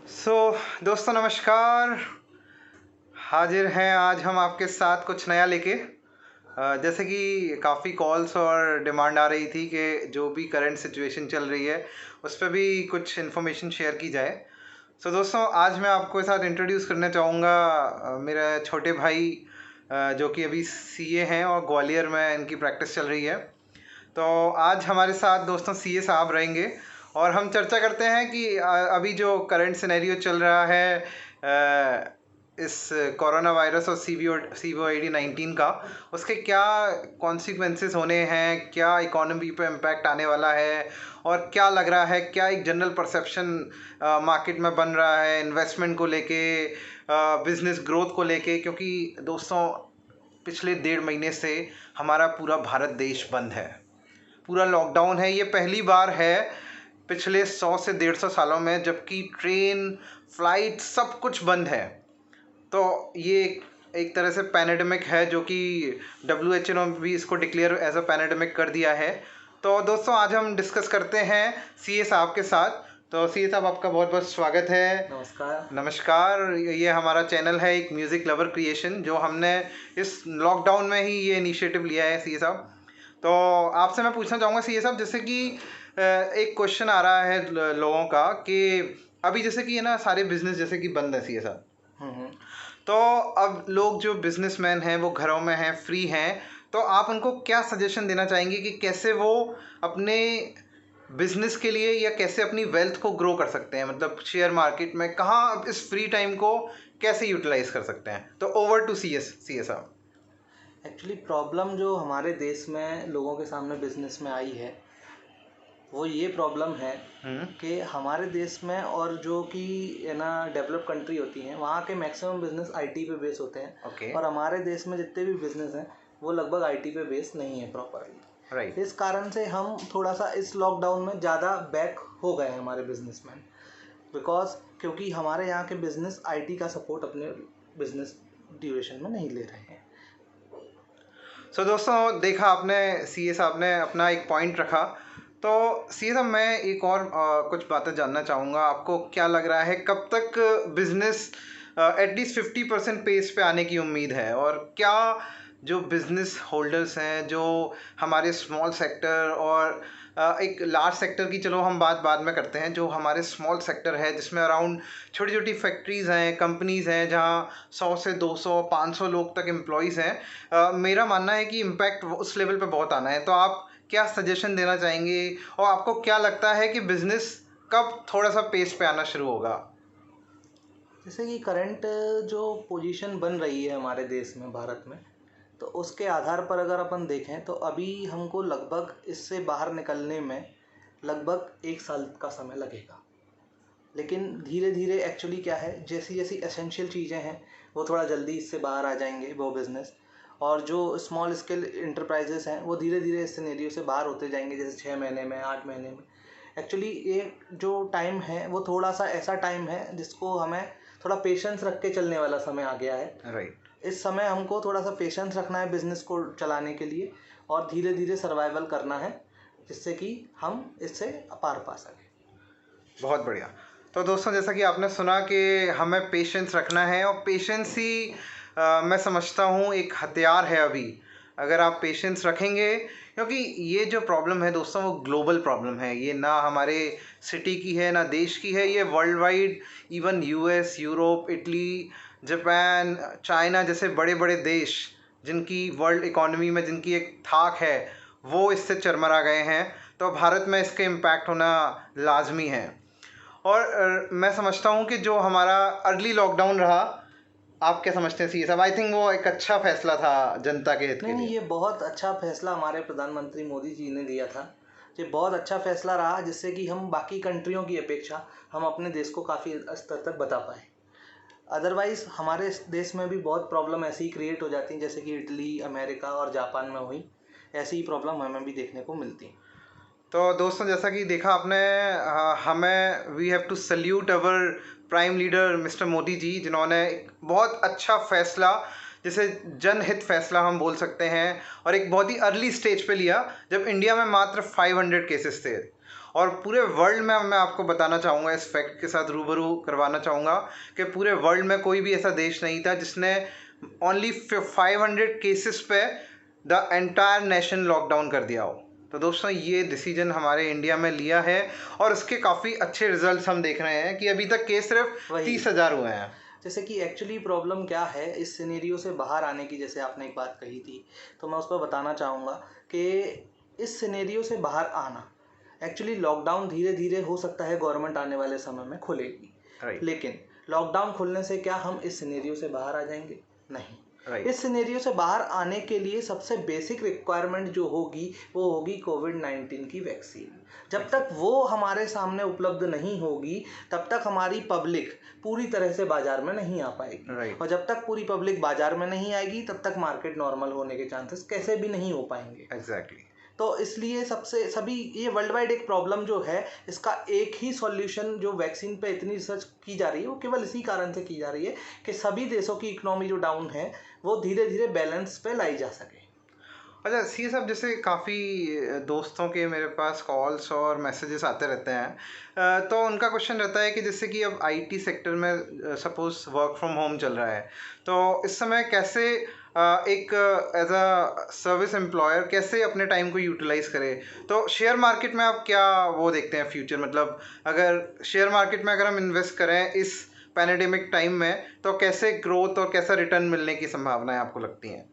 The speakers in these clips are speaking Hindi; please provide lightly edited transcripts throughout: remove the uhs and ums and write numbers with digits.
सो दोस्तों नमस्कार। हाजिर हैं आज हम आपके साथ कुछ नया लेके। जैसे कि काफ़ी कॉल्स और डिमांड आ रही थी कि जो भी करंट सिचुएशन चल रही है उस पर भी कुछ इन्फॉर्मेशन शेयर की जाए। सो दोस्तों आज मैं आपको साथ इंट्रोड्यूस करना चाहूँगा मेरे छोटे भाई जो कि अभी सीए हैं और ग्वालियर में इनकी प्रैक्टिस चल रही है। तो आज हमारे साथ दोस्तों सीए साहब रहेंगे और हम चर्चा करते हैं कि अभी जो करंट सिनेरियो चल रहा है इस कोरोना वायरस और COVID-19 का, उसके क्या कॉन्सिक्वेंसेस होने हैं, क्या इकोनॉमी पे इम्पैक्ट आने वाला है और क्या लग रहा है, क्या एक जनरल परसेप्शन मार्केट में बन रहा है इन्वेस्टमेंट को लेके, बिजनेस ग्रोथ को लेके। क्योंकि दोस्तों पिछले 1.5 महीने से हमारा पूरा भारत देश बंद है, पूरा लॉकडाउन है। ये पहली बार है पिछले 100 से 150 सालों में जबकि ट्रेन फ्लाइट सब कुछ बंद है। तो ये एक तरह से पैनेडेमिक है जो कि WHO ने भी इसको डिक्लेयर एज अ पैनेडेमिक कर दिया है। तो दोस्तों आज हम डिस्कस करते हैं सीए साहब के साथ। तो सीए साहब आपका बहुत बहुत स्वागत है। नमस्कार। नमस्कार। ये हमारा चैनल है एक म्यूज़िक लवर क्रिएशन, जो हमने इस लॉकडाउन में ही ये इनिशिएटिव लिया है सीए साहब। तो आपसे मैं पूछना चाहूँगा सीए साहब, जैसे कि एक क्वेश्चन आ रहा है लोगों का कि अभी जैसे कि है ना सारे बिजनेस जैसे कि बंद है सीए साहब। तो अब लोग जो बिजनेसमैन हैं वो घरों में हैं, फ्री हैं, तो आप उनको क्या सजेशन देना चाहेंगे कि कैसे वो अपने बिजनेस के लिए या कैसे अपनी वेल्थ को ग्रो कर सकते हैं, मतलब शेयर मार्केट में कहाँ इस फ्री टाइम को कैसे यूटिलाइज कर सकते हैं। तो ओवर टू सीए साहब। एक्चुअली प्रॉब्लम जो हमारे देश में लोगों के सामने बिजनेस में आई है वो ये प्रॉब्लम है कि हमारे देश में और जो कि है ना डेवलप कंट्री होती हैं वहाँ के मैक्सिमम बिजनेस आईटी पे बेस होते हैं। Okay. और हमारे देश में जितने भी बिजनेस हैं वो लगभग आईटी पे बेस नहीं है प्रॉपरली। राइट। इस कारण से हम थोड़ा सा इस लॉकडाउन में ज़्यादा बैक हो गए हैं हमारे बिजनेसमैन, बिकॉज क्योंकि हमारे यहाँ के बिजनेस आईटी का सपोर्ट अपने बिजनेस ड्यूरेशन में नहीं ले रहे हैं। सो दोस्तों देखा आपने, सीए साहब ने अपना एक पॉइंट रखा। तो सीए साहब मैं एक और कुछ बातें जानना चाहूँगा। आपको क्या लग रहा है कब तक बिजनेस एटलीस्ट 50% पेस पे आने की उम्मीद है, और क्या जो बिजनेस होल्डर्स हैं, जो हमारे स्मॉल सेक्टर और एक लार्ज सेक्टर की चलो हम बात बाद में करते हैं, जो हमारे स्मॉल सेक्टर है जिसमें अराउंड छोटी छोटी फैक्ट्रीज़ हैं, कंपनीज़ हैं, जहाँ 100 से 200 500 लोग तक एम्प्लॉयज़ हैं, मेरा मानना है कि इम्पैक्ट उस लेवल पे बहुत आना है। तो आप क्या सजेशन देना चाहेंगे और आपको क्या लगता है कि बिज़नेस कब थोड़ा सा पेस पे आना शुरू होगा? जैसे कि करंट जो पोजीशन बन रही है हमारे देश में, भारत में, तो उसके आधार पर अगर अपन देखें तो अभी हमको लगभग इससे बाहर निकलने में लगभग 1 साल का समय लगेगा। लेकिन धीरे धीरे एक्चुअली क्या है, जैसी जैसी एसेंशियल चीज़ें हैं वो थोड़ा जल्दी इससे बाहर आ जाएंगे वो बिज़नेस, और जो स्मॉल स्केल इंटरप्राइजेस हैं वो धीरे धीरे इस सिनेरियो से बाहर होते जाएंगे, जैसे 6 महीने में, 8 महीने में। एक्चुअली ये जो टाइम है वो थोड़ा सा ऐसा टाइम है जिसको हमें थोड़ा पेशेंस रख के चलने वाला समय आ गया है। राइट। इस समय हमको थोड़ा सा पेशेंस रखना है बिज़नेस को चलाने के लिए, और धीरे धीरे सर्वाइवल करना है जिससे कि हम इससे पार पा सकें। बहुत बढ़िया। तो दोस्तों जैसा कि आपने सुना कि हमें पेशेंस रखना है, और पेशेंस ही मैं समझता हूँ एक हथियार है अभी। अगर आप पेशेंस रखेंगे, क्योंकि ये जो प्रॉब्लम है दोस्तों वो ग्लोबल प्रॉब्लम है, ये ना हमारे सिटी की है ना देश की है, ये world wide, even US, Europe, Italy, Japan, China जैसे बड़े बड़े देश जिनकी वर्ल्ड इकोनॉमी में जिनकी एक थाक है वो इससे चरमरा गए हैं। तो भारत में इसके इम्पैक्ट होना लाजमी है। और मैं समझता हूँ कि जो हमारा अर्ली लॉकडाउन रहा, आप क्या समझते हैं सीए साहब? आई थिंक वो एक अच्छा फैसला था जनता के हित के नहीं, लिए। ये बहुत अच्छा फैसला हमारे प्रधानमंत्री मोदी जी ने लिया था। ये बहुत अच्छा फैसला रहा जिससे कि हम बाकी कंट्रियों की अपेक्षा हम अपने देश को काफ़ी स्तर तक बता पाए। अदरवाइज़ हमारे देश में भी बहुत प्रॉब्लम ऐसी ही क्रिएट हो जाती हैं जैसे कि इटली, अमेरिका और जापान में हुई। ऐसी ही प्रॉब्लम हमें भी देखने को मिलती है। तो दोस्तों जैसा कि देखा आपने, हमें we have to salute our prime leader mister Modi ji, जिन्होंने एक बहुत अच्छा फैसला, जिसे जनहित फैसला हम बोल सकते हैं, और एक बहुत ही अर्ली स्टेज पे लिया जब इंडिया में मात्र 500 केसेस थे। और पूरे वर्ल्ड में मैं आपको बताना चाहूँगा, इस फैक्ट के साथ रूबरू करवाना चाहूँगा कि पूरे वर्ल्ड में कोई भी ऐसा देश नहीं था जिसने ओनली 500 केसेस पे द एंटायर नेशन लॉकडाउन कर दिया हो। तो दोस्तों ये डिसीजन हमारे इंडिया में लिया है और इसके काफ़ी अच्छे रिजल्ट्स हम देख रहे हैं कि अभी तक केस सिर्फ 30,000 हुए हैं। जैसे कि एक्चुअली प्रॉब्लम क्या है इस सिनेरियो से बाहर आने की, जैसे आपने एक बात कही थी तो मैं उस पर बताना चाहूँगा कि इस सिनेरियो से बाहर आना, एक्चुअली लॉकडाउन धीरे धीरे हो सकता है गवर्नमेंट आने वाले समय में खुलेगी, लेकिन लॉकडाउन खुलने से क्या हम इस सिनेरियो से बाहर आ जाएंगे? नहीं। इस सिनेरियो से बाहर आने के लिए सबसे बेसिक रिक्वायरमेंट जो होगी वो होगी कोविड-19 की वैक्सीन। जब तक वो हमारे सामने उपलब्ध नहीं होगी तब तक हमारी पब्लिक पूरी तरह से बाजार में नहीं आ पाएगी, और जब तक पूरी पब्लिक बाजार में नहीं आएगी तब तक मार्केट नॉर्मल होने के चांसेस कैसे भी नहीं हो पाएंगे। एग्जैक्टली। तो इसलिए सभी ये वर्ल्ड वाइड एक प्रॉब्लम जो है, इसका एक ही सॉल्यूशन जो वैक्सीन पे इतनी रिसर्च की जा रही है वो केवल इसी कारण से की जा रही है कि सभी देशों की इकोनॉमी जो डाउन है वो धीरे धीरे बैलेंस पे लाई जा सके। अच्छा सी साहब, जैसे काफ़ी दोस्तों के मेरे पास कॉल्स और मैसेजेस आते रहते हैं, तो उनका क्वेश्चन रहता है कि जैसे कि अब आईटी सेक्टर में सपोज वर्क फ्रॉम होम चल रहा है, तो इस समय कैसे एक एज अ सर्विस एम्प्लॉयर कैसे अपने टाइम को यूटिलाइज करे। तो शेयर मार्केट में आप क्या वो देखते हैं फ्यूचर, मतलब अगर शेयर मार्केट में अगर हम इन्वेस्ट करें इस पैंडेमिक टाइम में तो कैसे ग्रोथ और कैसा रिटर्न मिलने की संभावनाएं आपको लगती हैं?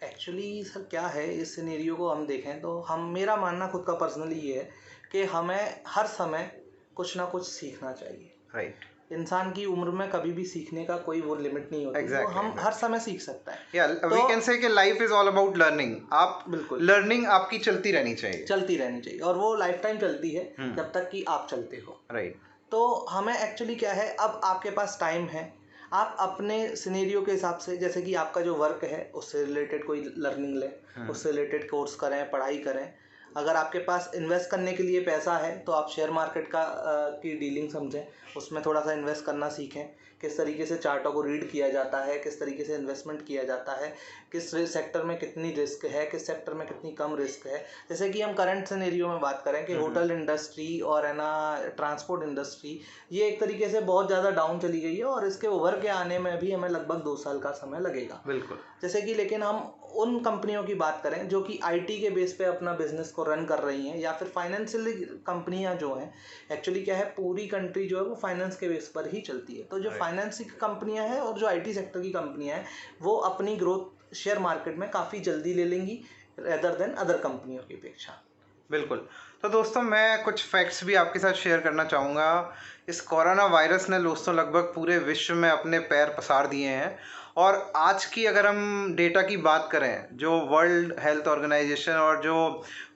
एक्चुअली सर क्या है, इस सिनेरियो को हम देखें तो मेरा मानना खुद का पर्सनली ये है कि हमें हर समय कुछ ना कुछ सीखना चाहिए। राइट। इंसान की उम्र में कभी भी सीखने का कोई वो लिमिट नहीं होती। तो हम हर समय सीख सकता है। वी कैन से कि life is all about learning. आप बिल्कुल, लर्निंग आपकी चलती रहनी चाहिए और वो लाइफ टाइम चलती है जब तक कि आप चलते हो। राइट। तो हमें एक्चुअली क्या है, अब आपके पास टाइम है, आप अपने सिनेरियो के हिसाब से, जैसे कि आपका जो वर्क है उससे रिलेटेड कोई लर्निंग लें, उससे रिलेटेड कोर्स करें, पढ़ाई करें। अगर आपके पास इन्वेस्ट करने के लिए पैसा है तो आप शेयर मार्केट की डीलिंग समझें, उसमें थोड़ा सा इन्वेस्ट करना सीखें, किस तरीके से चार्टों को रीड किया जाता है, किस तरीके से इन्वेस्टमेंट किया जाता है, किस सेक्टर में कितनी रिस्क है, किस सेक्टर में कितनी कम रिस्क है। जैसे कि हम करंट सिनेरियो में बात करें कि होटल इंडस्ट्री और है ना ट्रांसपोर्ट इंडस्ट्री, ये एक तरीके से बहुत ज़्यादा डाउन चली गई है और इसके ओवर के आने में भी हमें लगभग 2 साल का समय लगेगा। बिल्कुल। जैसे कि लेकिन हम उन कंपनियों की बात करें जो कि आईटी के बेस पे अपना बिजनेस को रन कर रही हैं, या फिर फाइनेंशियल कंपनियां जो हैं, एक्चुअली क्या है पूरी कंट्री जो है वो फाइनेंस के बेस पर ही चलती है। तो जो फाइनेंस की कंपनियां हैं और जो आईटी सेक्टर की कंपनियां हैं वो अपनी ग्रोथ शेयर मार्केट में काफ़ी जल्दी ले लेंगी रेदर देन अदर कंपनियों की अपेक्षा। बिल्कुल। तो दोस्तों मैं कुछ फैक्ट्स भी आपके साथ शेयर करना चाहूँगा। इस कोरोना वायरस ने दोस्तों लगभग पूरे विश्व में अपने पैर पसार दिए हैं, और आज की अगर हम डेटा की बात करें, जो वर्ल्ड हेल्थ ऑर्गेनाइजेशन और जो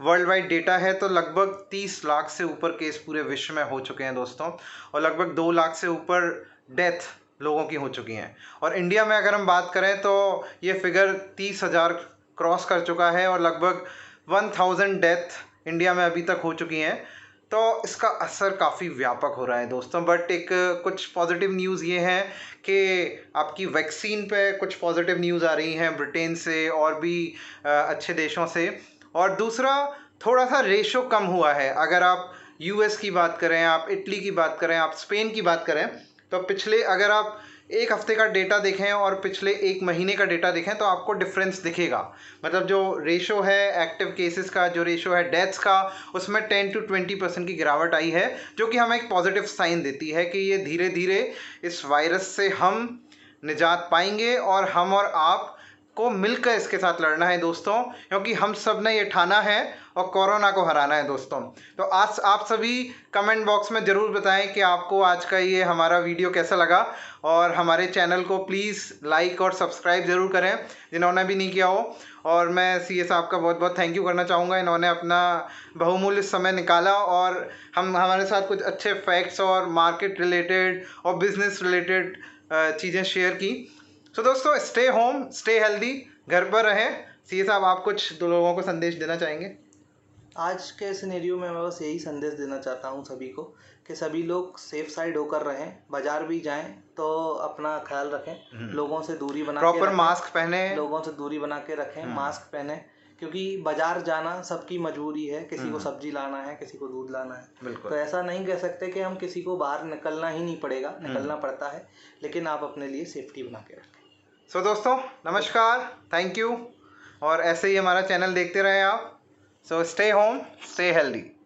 वर्ल्ड वाइड डेटा है, तो लगभग 30 लाख से ऊपर केस पूरे विश्व में हो चुके हैं दोस्तों, और लगभग 2 लाख से ऊपर डेथ लोगों की हो चुकी हैं। और इंडिया में अगर हम बात करें तो ये फिगर 30,000 क्रॉस कर चुका है और लगभग 1000 डेथ इंडिया में अभी तक हो चुकी हैं। तो इसका असर काफ़ी व्यापक हो रहा है दोस्तों। बट एक कुछ पॉजिटिव न्यूज़ ये है कि आपकी वैक्सीन पे कुछ पॉजिटिव न्यूज़ आ रही हैं ब्रिटेन से और भी अच्छे देशों से। और दूसरा, थोड़ा सा रेशो कम हुआ है। अगर आप यूएस की बात करें, आप इटली की बात करें, आप स्पेन की बात करें, तो पिछले अगर आप एक हफ्ते का डेटा देखें और पिछले एक महीने का डेटा देखें तो आपको डिफरेंस दिखेगा। मतलब जो रेशो है एक्टिव केसेस का, जो रेशो है डेथ्स का, उसमें 10 to 20% की गिरावट आई है, जो कि हमें एक पॉजिटिव साइन देती है कि ये धीरे धीरे इस वायरस से हम निजात पाएंगे और हम और आप को मिलकर इसके साथ लड़ना है दोस्तों, क्योंकि हम सब ने ये ठाना है और कोरोना को हराना है दोस्तों। तो आज आप सभी कमेंट बॉक्स में ज़रूर बताएं कि आपको आज का ये हमारा वीडियो कैसा लगा, और हमारे चैनल को प्लीज़ लाइक और सब्सक्राइब ज़रूर करें जिन्होंने भी नहीं किया हो। और मैं सीए साहब का बहुत बहुत थैंक यू करना चाहूँगा, इन्होंने अपना बहुमूल्य समय निकाला और हमारे साथ कुछ अच्छे फैक्ट्स और मार्केट रिलेटेड और बिजनेस रिलेटेड चीज़ें शेयर की। तो दोस्तों स्टे होम, स्टे हेल्दी, घर पर रहें। सीए साहब आप कुछ दो लोगों को संदेश देना चाहेंगे? आज के सिनेरियो में मैं बस यही संदेश देना चाहता हूँ सभी को कि सभी लोग सेफ साइड होकर रहें, बाजार भी जाएं तो अपना ख्याल रखें, लोगों से दूरी बना के प्रॉपर रखें, मास्क पहने, लोगों से दूरी बना के रखें, मास्क पहने, क्योंकि बाजार जाना सबकी मजबूरी है, किसी को सब्जी लाना है, किसी को दूध लाना है, तो ऐसा नहीं कह सकते कि हम किसी को बाहर निकलना ही नहीं पड़ेगा, निकलना पड़ता है, लेकिन आप अपने लिए सेफ्टी बना के रखें। सो दोस्तों नमस्कार, थैंक यू, और ऐसे ही हमारा चैनल देखते रहें आप। So stay home, stay healthy.